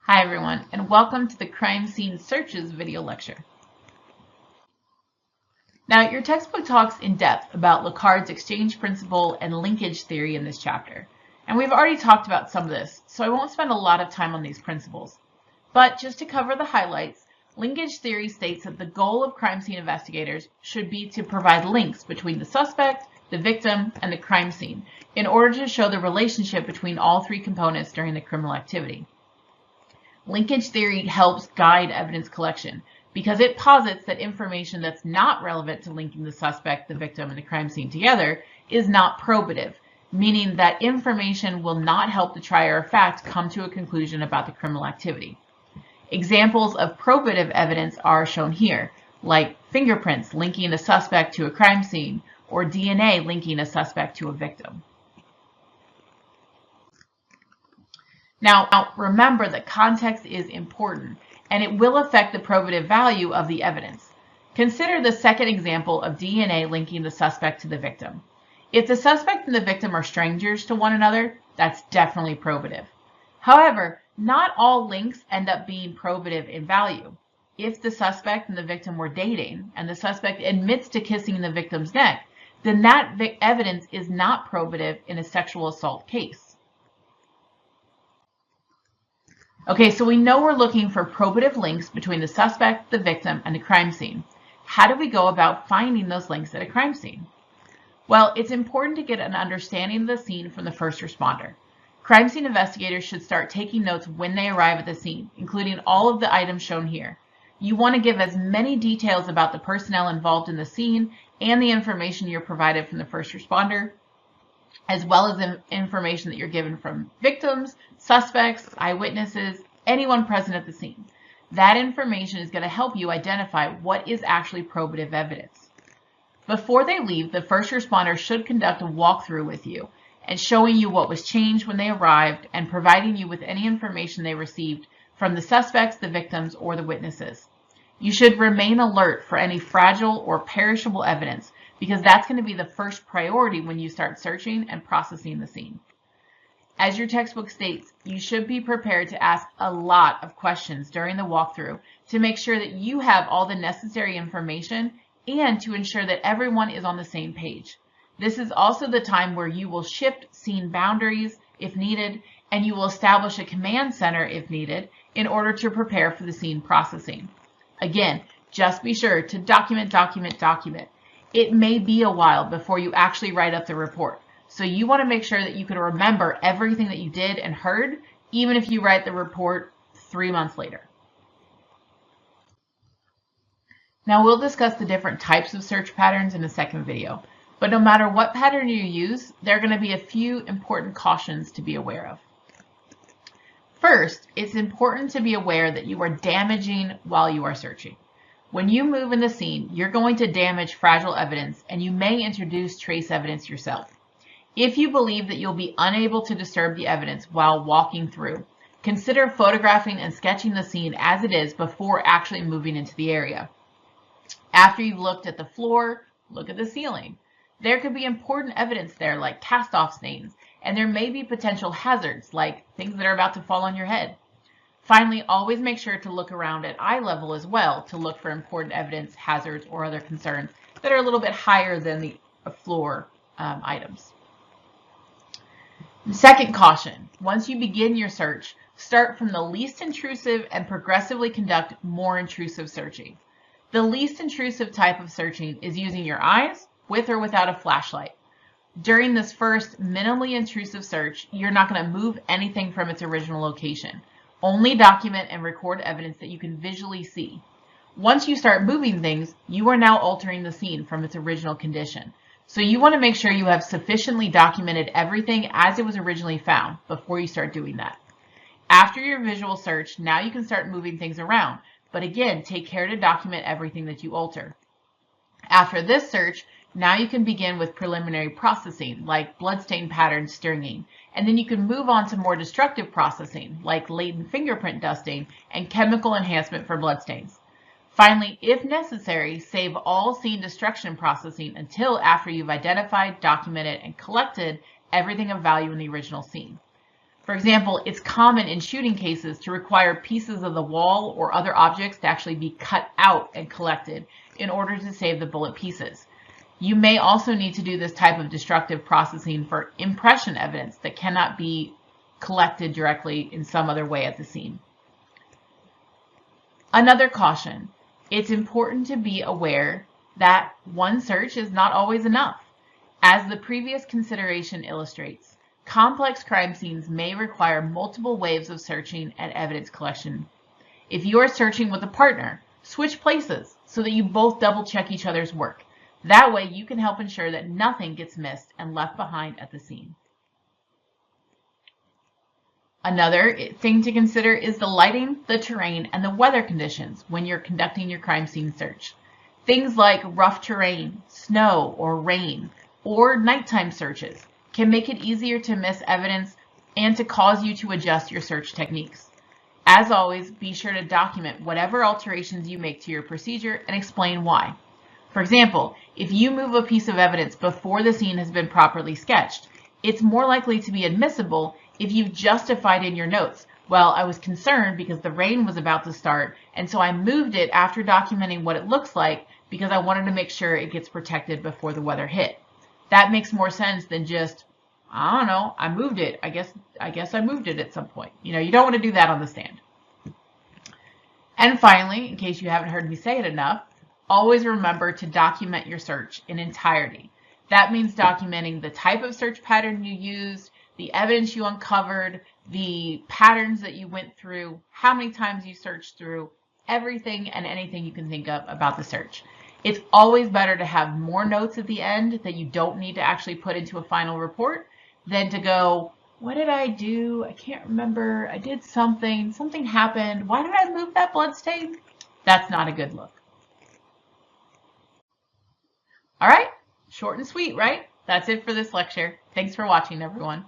Hi everyone, and welcome to the Crime Scene Searches video lecture. Now, your textbook talks in depth about Lecard's exchange principle and linkage theory in this chapter, and we've already talked about some of this, so I won't spend a lot of time on these principles. But just to cover the highlights, linkage theory states that the goal of crime scene investigators should be to provide links between the suspect, the victim, and the crime scene in order to show the relationship between all three components during the criminal activity. Linkage theory helps guide evidence collection because it posits that information that's not relevant to linking the suspect, the victim, and the crime scene together is not probative, meaning that information will not help the trier of fact come to a conclusion about the criminal activity. Examples of probative evidence are shown here, like fingerprints linking a suspect to a crime scene or DNA linking a suspect to a victim. Now, remember that context is important, and it will affect the probative value of the evidence. Consider the second example of DNA linking the suspect to the victim. If the suspect and the victim are strangers to one another, that's definitely probative. However, not all links end up being probative in value. If the suspect and the victim were dating, and the suspect admits to kissing the victim's neck, then that evidence is not probative in a sexual assault case. Okay, so we know we're looking for probative links between the suspect, the victim, and the crime scene. How do we go about finding those links at a crime scene? Well, it's important to get an understanding of the scene from the first responder. Crime scene investigators should start taking notes when they arrive at the scene, including all of the items shown here. You want to give as many details about the personnel involved in the scene and the information you're provided from the first responder, as well as information that you're given from victims, suspects, eyewitnesses, anyone present at the scene. That information is going to help you identify what is actually probative evidence. Before they leave, the first responder should conduct a walkthrough with you and showing you what was changed when they arrived and providing you with any information they received from the suspects, the victims, or the witnesses. You should remain alert for any fragile or perishable evidence because that's going to be the first priority when you start searching and processing the scene. As your textbook states, you should be prepared to ask a lot of questions during the walkthrough to make sure that you have all the necessary information and to ensure that everyone is on the same page. This is also the time where you will shift scene boundaries if needed, and you will establish a command center if needed in order to prepare for the scene processing. Again, just be sure to document. It may be a while before you actually write up the report. So you want to make sure that you can remember everything that you did and heard, even if you write the report 3 months later. Now we'll discuss the different types of search patterns in a second video, but no matter what pattern you use, there are going to be a few important cautions to be aware of. First, it's important to be aware that you are damaging while you are searching. When you move in the scene, you're going to damage fragile evidence and you may introduce trace evidence yourself. If you believe that you'll be unable to disturb the evidence while walking through, consider photographing and sketching the scene as it is before actually moving into the area. After you've looked at the floor, look at the ceiling. There could be important evidence there like cast-off stains, and there may be potential hazards like things that are about to fall on your head. Finally, always make sure to look around at eye level as well to look for important evidence, hazards, or other concerns that are a little bit higher than the floor items. Second caution, once you begin your search, start from the least intrusive and progressively conduct more intrusive searching. The least intrusive type of searching is using your eyes with or without a flashlight. During this first minimally intrusive search, you're not going to move anything from its original location. Only document and record evidence that you can visually see. Once you start moving things, you are now altering the scene from its original condition. So you want to make sure you have sufficiently documented everything as it was originally found before you start doing that. After your visual search, now you can start moving things around, but again, take care to document everything that you alter. After this search, now you can begin with preliminary processing, like bloodstain pattern stringing, and then you can move on to more destructive processing, like latent fingerprint dusting and chemical enhancement for bloodstains. Finally, if necessary, save all scene destruction processing until after you've identified, documented, and collected everything of value in the original scene. For example, it's common in shooting cases to require pieces of the wall or other objects to actually be cut out and collected in order to save the bullet pieces. You may also need to do this type of destructive processing for impression evidence that cannot be collected directly in some other way at the scene. Another caution, it's important to be aware that one search is not always enough. As the previous consideration illustrates, complex crime scenes may require multiple waves of searching and evidence collection. If you are searching with a partner, switch places so that you both double check each other's work. That way you can help ensure that nothing gets missed and left behind at the scene. Another thing to consider is the lighting, the terrain, and the weather conditions when you're conducting your crime scene search. Things like rough terrain, snow or rain, or nighttime searches can make it easier to miss evidence and to cause you to adjust your search techniques. As always, be sure to document whatever alterations you make to your procedure and explain why. For example, if you move a piece of evidence before the scene has been properly sketched, it's more likely to be admissible if you've justified in your notes, well, I was concerned because the rain was about to start, and so I moved it after documenting what it looks like because I wanted to make sure it gets protected before the weather hit. That makes more sense than just, I don't know, I moved it. I guess I moved it at some point. You don't want to do that on the stand. And finally, in case you haven't heard me say it enough, always remember to document your search in entirety. That means documenting the type of search pattern you used, the evidence you uncovered, the patterns that you went through, how many times you searched through, everything and anything you can think of about the search. It's always better to have more notes at the end that you don't need to actually put into a final report than to go, what did I do? I can't remember. I did something. Something happened. Why did I move that blood stain? That's not a good look. All right, short and sweet, right? That's it for this lecture. Thanks for watching, everyone.